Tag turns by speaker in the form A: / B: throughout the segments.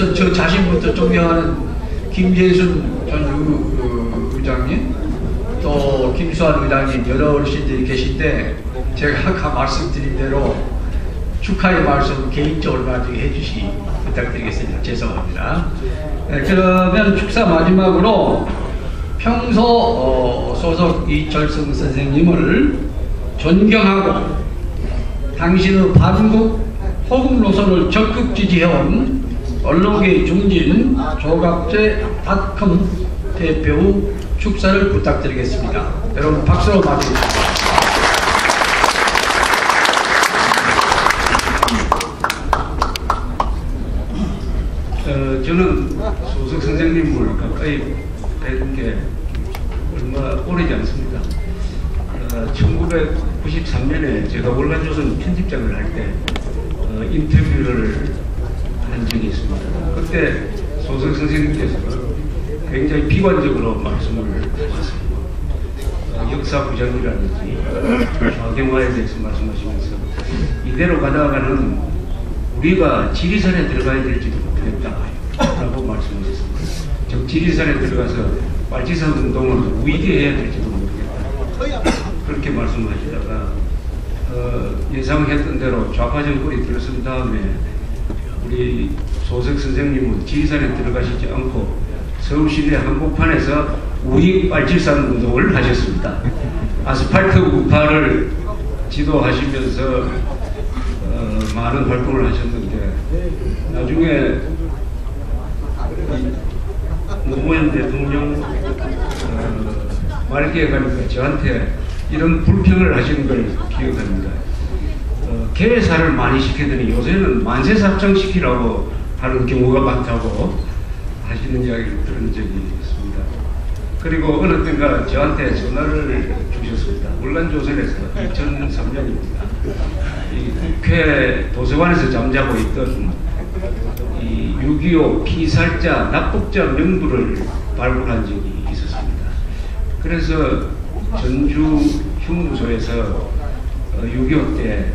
A: 우선 저 자신부터 존경하는 김재순 전 의장님, 또 김수환 의장님, 여러 어르신들이 계신데 제가 아까 말씀드린 대로 축하의 말씀 개인적으로 나중에 해주시기 부탁드리겠습니다. 죄송합니다. 네, 그러면 축사 마지막으로 평소 소속 이철성 선생님을 존경하고 당신의 반국 호국 노선을 적극 지지해온 언론계의 중진 조갑재닷컴 대표 축사를 부탁드리겠습니다. 여러분 박수로 맞이해주십시오.
B: 저는 소석 선생님을 가까이 뵌 게 얼마 오래지 않습니다. 1993년에 제가 월간조선 편집장을 할 때 인터뷰를 한 적이 있습니다. 그때 소석 선생님께서 굉장히 비관적으로 말씀을 하셨습니다. 역사 부정이라든지 좌경화에 대해서 말씀하시면서 이대로 가다가는 우리가 지리산에 들어가야 될지도 모르겠다라고 말씀하셨습니다. 즉 지리산에 들어가서 빨치산 운동을 우위대해야 될지도 모르겠다, 그렇게 말씀하시다가 예상했던 대로 좌파 정권이 들어선 다음에 우리 소석 선생님은 지리산에 들어가시지 않고 서울시내 한복판에서 우익 빨치산 운동을 하셨습니다. 아스팔트 우파를 지도하시면서 많은 활동을 하셨는데 나중에 노무현 대통령 말기에 가니까 저한테 이런 불평을 하시는 걸 기억합니다. 개회사를 많이 시키더니 요새는 만세사창 시키라고 하는 경우가 많다고 하시는 이야기를 들은 적이 있습니다. 그리고 어느 때가 저한테 전화를 주셨습니다. 월간조선에서 2003년입니다. 이 국회 도서관에서 잠자고 있던 이 6.25 피살자 납북자 명부를 발굴한 적이 있었습니다. 그래서 전주 형무소에서 6.25 때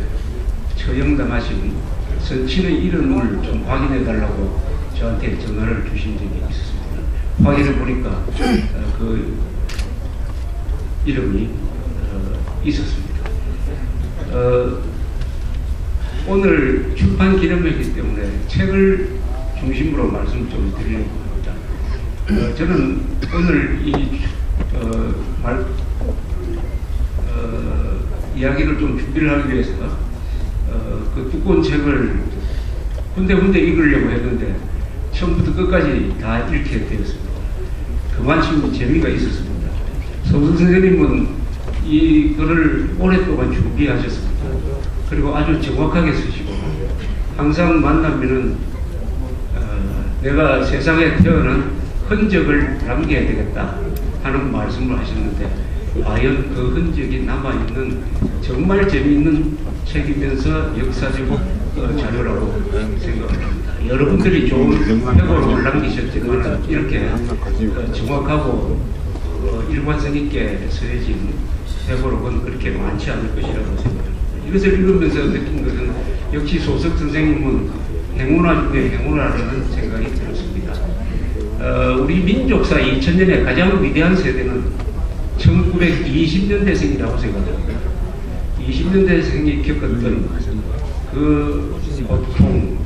B: 처형당하신 선친의 이름을 좀 확인해 달라고 저한테 전화를 주신 적이 있었습니다. 확인해 보니까 그 이름이 있었습니다. 오늘 출판 기념회이기 때문에 책을 중심으로 말씀 좀 드리려고 합니다. 저는 오늘 이 이야기를 좀 준비를 하기 위해서 그 두꺼운 책을 군데군데 읽으려고 했는데 처음부터 끝까지 다 읽게 되었습니다. 그만큼 재미가 있었습니다. 소석 선생님은 이 글을 오랫동안 준비하셨습니다. 그리고 아주 정확하게 쓰시고 항상 만나면은 내가 세상에 태어난 흔적을 남겨야 되겠다 하는 말씀을 하셨는데 과연 그 흔적이 남아있는 정말 재미있는 책이면서 역사적 자료라고 생각을 합니다. 여러분들이 좋은 회고록을 남기셨지만 이렇게 정확하고 일관성 있게 쓰여진 회고록은 그렇게 많지 않을 것이라고 생각합니다. 이것을 읽으면서 느낀 것은 역시 소석 선생님은 행운아 중에 행운아라는 생각이 들었습니다. 우리 민족사 2000년의 가장 위대한 세대는 1920년대생이라고 생각합니다. 20년대생이 겪었던 그 고통,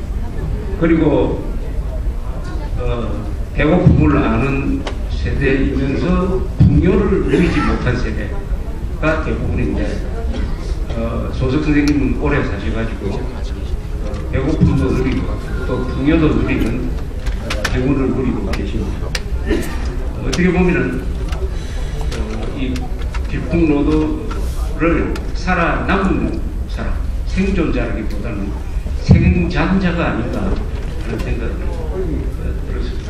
B: 그리고 배고픔을 아는 세대이면서 풍요를 누리지 못한 세대가 대부분인데 소석 선생님은 오래 사셔가지고 배고픔도 누리고 또 풍요도 누리는 행운을 누리고 계십니다. 어떻게 보면은 이 길풍노도를 살아남은 사람, 생존자라기보다는 생존자가 아닌가 하는 생각이 들었습니다.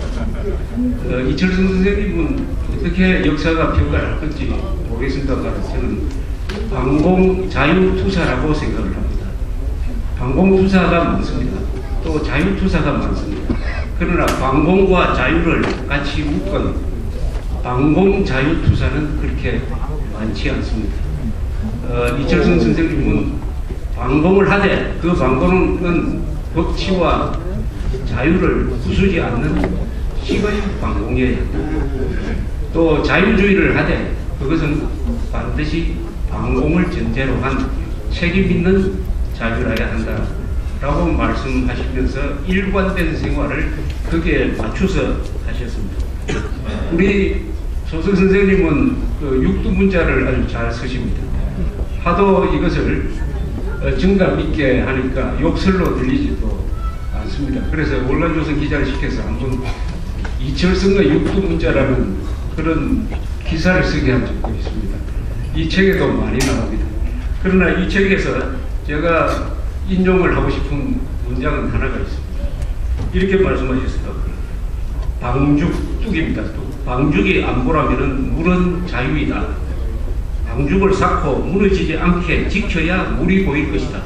B: 이철성 선생님은 어떻게 역사가 평가를 할 건지 모르겠습니다만 저는 방공자유투사라고 생각을 합니다. 방공투사가 많습니다. 또 자유투사가 많습니다. 그러나 방공과 자유를 같이 묶은 방공자유투사는 그렇게 많지 않습니다. 이철성 선생님은 방공을 하되 그 방공은 법치와 자유를 부수지 않는 식의 방공이에요. 또 자유주의를 하되 그것은 반드시 방공을 전제로 한 책임 있는 자유라야 한다 라고 말씀하시면서 일관된 생활을 거기에 맞춰서 하셨습니다. 우리 조석 선생님은 그 육두문자를 아주 잘 쓰십니다. 하도 이것을 정감 있게 하니까 욕설로 들리지도 않습니다. 그래서 월간조선 기자를 시켜서 한번 이철성의 육두문자라는 그런 기사를 쓰게 한 적도 있습니다. 이 책에도 많이 나옵니다. 그러나 이 책에서 제가 인용을 하고 싶은 문장은 하나가 있습니다. 이렇게 말씀하셨어요. 방죽, 뚝입니다. 뚝. 방죽이 안 보라면은 물은 자유이다. 방죽을 쌓고 무너지지 않게 지켜야 물이 보일 것이다.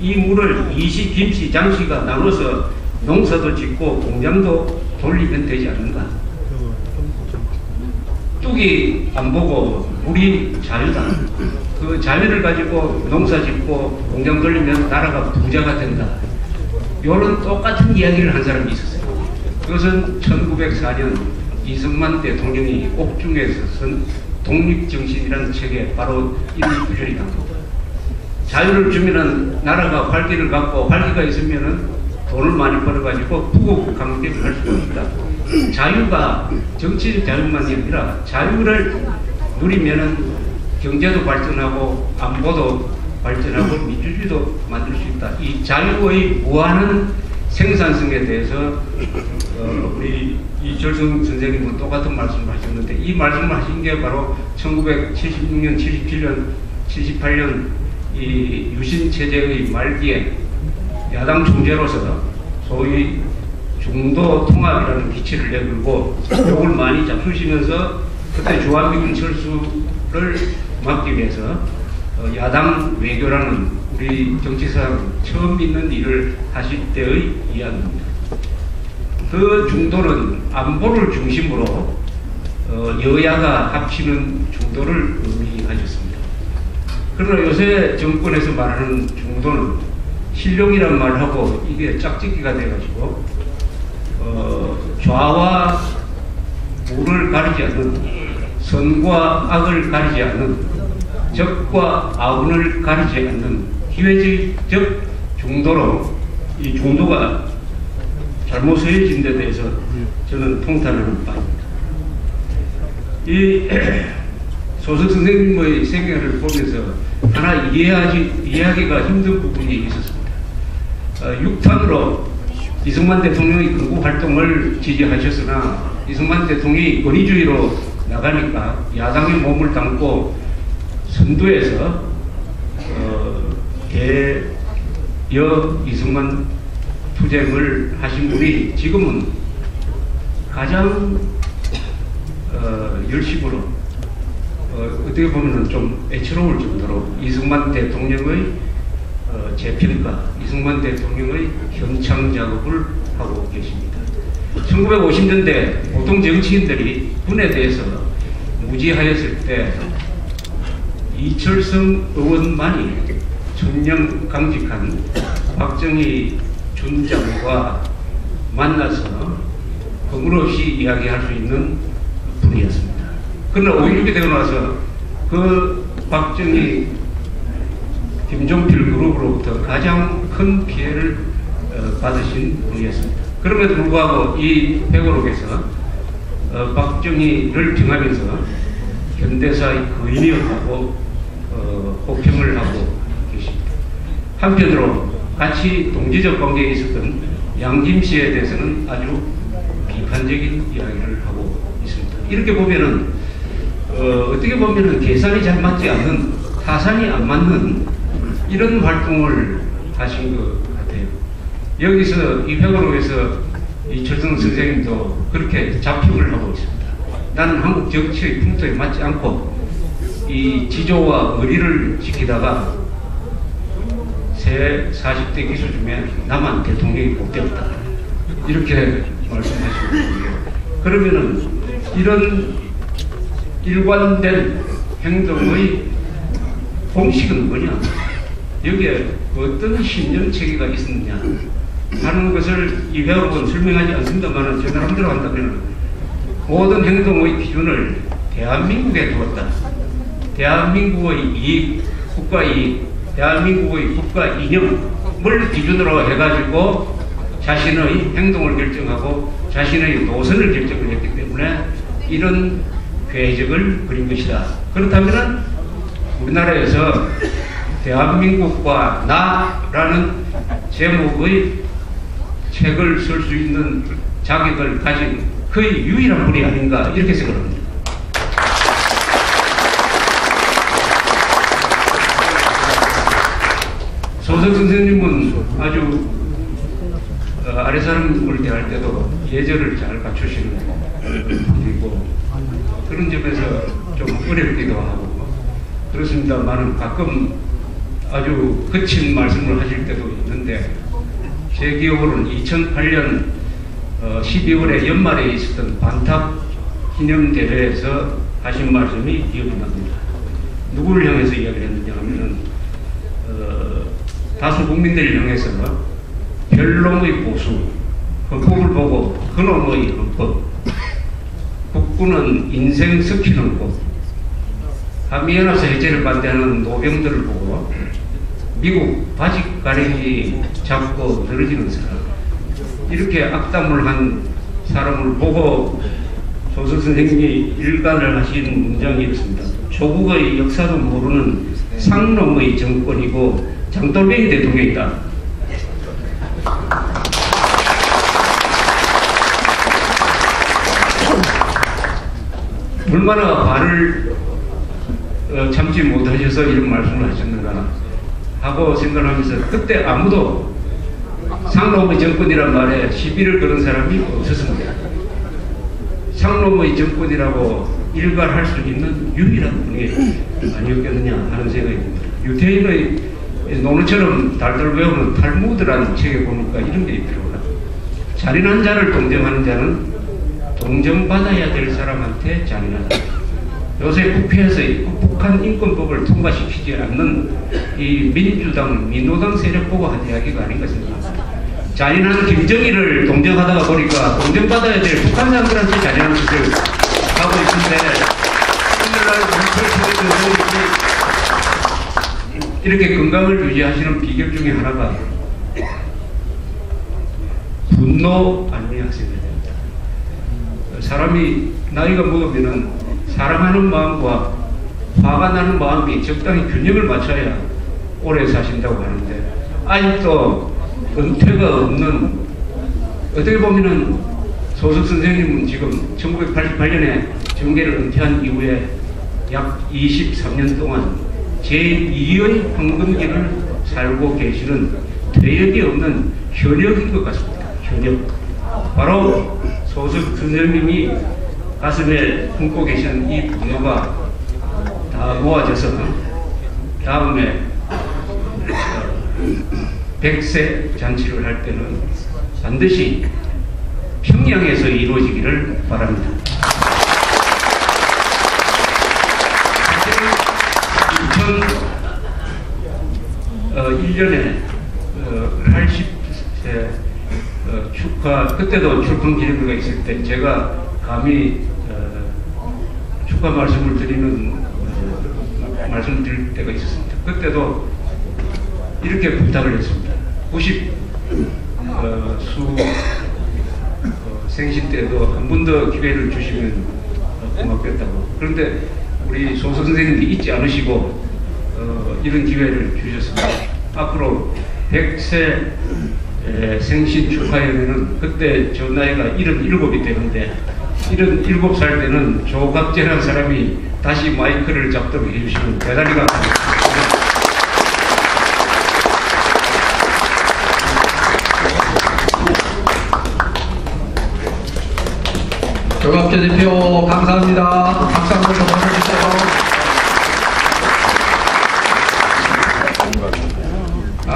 B: 이 물을 이시, 김씨, 장씨가 나눠서 농사도 짓고 공장도 돌리면 되지 않는가. 뚝이 안 보고 물이 자유다. 그 자유를 가지고 농사 짓고 공장 돌리면 나라가 부자가 된다. 이런 똑같은 이야기를 한 사람이 있었어요. 그것은 1904년 이승만 대통령이 옥중에서 쓴 독립정신이라는 책에 바로 이런 구절이 나옵니다. 자유를 주면은 나라가 활기를 갖고 활기가 있으면은 돈을 많이 벌어가지고 부국 강대를 할 수가 있다. 자유가 정치적 자유만이 아니라 자유를 누리면은 경제도 발전하고 안보도 발전하고 민주주의도 만들 수 있다. 이 자유의 무한한 생산성에 대해서 우리 이철성 선생님은 똑같은 말씀을 하셨는데 이 말씀을 하신 게 바로 1976년, 77년, 78년 이 유신 체제의 말기에 야당 총재로서 소위 중도 통합이라는 기치를 내걸고 욕을 많이 잡수시면서 그때 주한미군 철수를 막기 위해서 야당 외교라는 우리 정치사상 처음 있는 일을 하실 때의 이야기입니다. 그 중도는 안보를 중심으로 여야가 합치는 중도를 의미하셨습니다. 그러나 요새 정권에서 말하는 중도는 실용이란 말하고 이게 짝짓기가 돼가지고 좌와 우를 가리지 않는 선과 악을 가리지 않는 적과 아군을 가리지 않는 기회적 중도로 이 중도가 잘못 서해진 데 대해서 저는 통탄하는 바입니다. 이 조석 선생님의 생애를 보면서 하나 이해하기가 힘든 부분이 있었습니다. 6탄으로 이승만 대통령의 극우 활동을 지지하셨으나 이승만 대통령이 권위주의로 나가니까 야당의 몸을 담고 선두에서 대여 이승만 투쟁을 하신 분이 지금은 가장 열심으로 어떻게 보면 좀 애처로울 정도로 이승만 대통령의 재평가, 이승만 대통령의 현창 작업을 하고 계십니다. 1950년대 보통 정치인들이 군에 대해서 무지하였을 때 이철성 의원만이 천년 강직한 박정희 준장과 만나서 거물없이 이야기할 수 있는 분이었습니다. 그러나 5.16이 되고 나서 그 박정희 김종필 그룹으로부터 가장 큰 피해를 받으신 분이었습니다. 그럼에도 불구하고 이 백오록에서 박정희를 평하면서 현대사의 거인이었다고 호평을 하고 계십니다. 한편으로 같이 동지적 관계에 있었던 양김 씨에 대해서는 아주 비판적인 이야기를 하고 있습니다. 이렇게 보면은 어떻게 보면은 계산이 잘 맞지 않는, 타산이 안 맞는 이런 활동을 하신 것 같아요. 여기서 이 회고록에서 이철성 선생님도 그렇게 자평을 하고 있습니다. 나는 한국 정치의 풍토에 맞지 않고 이 지조와 의리를 지키다가 새 40대 기수 중에 나만 대통령이 못 되었다. 이렇게 말씀하시고 있는데, 그러면은 이런 일관된 행동의 공식은 뭐냐? 여기에 어떤 신념체계가 있었느냐? 하는 것을 이 회원은 설명하지 않습니다만 제 나름대로 한다면 모든 행동의 기준을 대한민국에 두었다. 대한민국의 이익, 국가 이익, 대한민국의 국가 이념을 기준으로 해가지고 자신의 행동을 결정하고 자신의 노선을 결정을 했기 때문에 이런 궤적을 그린 것이다. 그렇다면 우리나라에서 대한민국과 나라는 제목의 책을 쓸 수 있는 자격을 가진 거의 유일한 분이 아닌가 이렇게 생각합니다. 소설 선생님은 아주 아래 사람을 대할 때도 예절을 잘 갖추시는 분이고 그런 점에서 좀 어렵기도 하고 그렇습니다만 가끔 아주 거친 말씀을 하실 때도 있는데 제 기억으로는 2008년 12월에 연말에 있었던 반탁 기념대회에서 하신 말씀이 기억이 납니다. 누구를 향해서 이야기를 했느냐 하면 다수 국민들을 향해서 별놈의 보수, 헌법을 보고 그놈의 헌법, 국군은 인생 썩히는 곳, 한미연합사 해체를 반대하는 노병들을 보고 미국 바지 가랭이 잡고 늘어지는 사람, 이렇게 악담을 한 사람을 보고 소설 선생님이 일관을 하신 문장이 있습니다. 조국의 역사도 모르는 상놈의 정권이고 장돌뱅이 대통령이다. 얼마나 발을 참지 못하셔서 이런 말씀을 하셨는가 하고 생각하면서 그때 아무도 상놈의 정권이란 말에 시비를 거는 사람이 없었습니다. 상놈의 정권이라고 일갈할 수 있는 유일한 분이 아니었겠느냐 하는 생각이 듭니다. 유태인의 노노처럼 달달 외우는 탈무드라는 책에 보니까 이런 게 있더라고요. 잔인한 자를 동정하는 자는 동정받아야 될 사람한테 잔인하다. 요새 국회에서 북한 인권법을 통과시키지 않는 이 민주당, 민노당 세력 보고 한 이야기가 아닌가 생각합니다. 잔인한 김정일을 동정하다가 보니까 동정받아야 될 북한 사람들한테 잔인한 짓을 하고 있는데 오늘날 이렇게 건강을 유지하시는 비결 중에 하나가 분노 아니냐 생각됩니다. 사람이 나이가 먹으면 사랑하는 마음과 화가 나는 마음이 적당히 균형을 맞춰야 오래 사신다고 하는데 아직도 은퇴가 없는, 어떻게 보면은 소설 선생님은 지금 1988년에 정계를 은퇴한 이후에 약 23년 동안 제2의 황금기를 살고 계시는 퇴역이 없는 현역인 것 같습니다. 현역. 바로 소설 선생님이 가슴에 품고 계시는 이 분노가 다 모아져서 다음에 100세 잔치를 할 때는 반드시 평양에서 이루어지기를 바랍니다. 2001년에 80세 축하, 그때도 출판 기념회가 있을 때 제가 감히 축하 말씀을 드리는 말씀을 드릴 때가 있었습니다. 그때도 이렇게 부탁을 했습니다. 90 생신 때도 한 번 더 기회를 주시면 고맙겠다고. 그런데 우리 소설 선생님이 잊지 않으시고 이런 기회를 주셨습니다. 앞으로 100세 생신 축하회는 그때 저 나이가 77이 되는데 77살 때는 조갑재라는 사람이 다시 마이크를 잡도록 해주시면 대단히 감사합니다.
A: 조갑재 대표 감사합니다. 박수 한번 더 보내주세요.